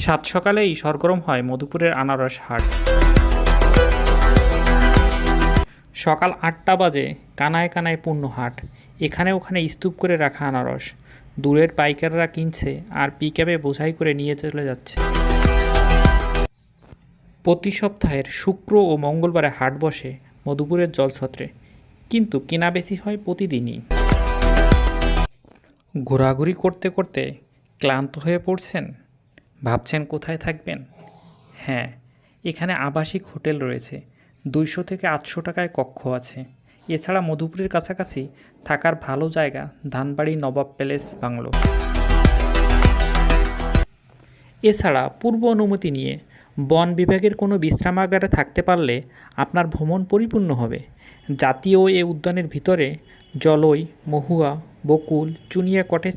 সাত সকালেই সরগরম হয় মধুপুরের আনারস হাট। সকাল ৮টা বাজে কানায় কানায় পূর্ণ হাট। এখানে ওখানে স্তূপ করে রাখা আনারস দূরের পাইকাররা কিনছে আর পিকআপে বোঝাই করে নিয়ে চলে যাচ্ছে। প্রতি সপ্তাহের শুক্র ও মঙ্গলবারে হাট বসে মধুপুরের জলছত্রে, কিন্তু কেনাবেচি হয় প্রতিদিনই। ঘোরাঘুরি করতে করতে ক্লান্ত হয়ে পড়ছেন? ভাবছেন কোথায় থাকবেন? হ্যাঁ, এখানে আবাসিক হোটেল রয়েছে। ২০০ থেকে ৮০০ টাকায় কক্ষ আছে। এছাড়া মধুপুরের কাছাকাছি থাকার ভালো জায়গা ধানবাড়ি নবাব প্যালেস বাংলো। এছাড়া পূর্ব অনুমতি নিয়ে বন বিভাগের কোনো বিশ্রামাগারে থাকতে পারলে আপনার ভ্রমণ পরিপূর্ণ হবে। জাতীয় এ উদ্যানের ভিতরে জলই, মহুয়া, বকুল, চুনিয়া কটেজ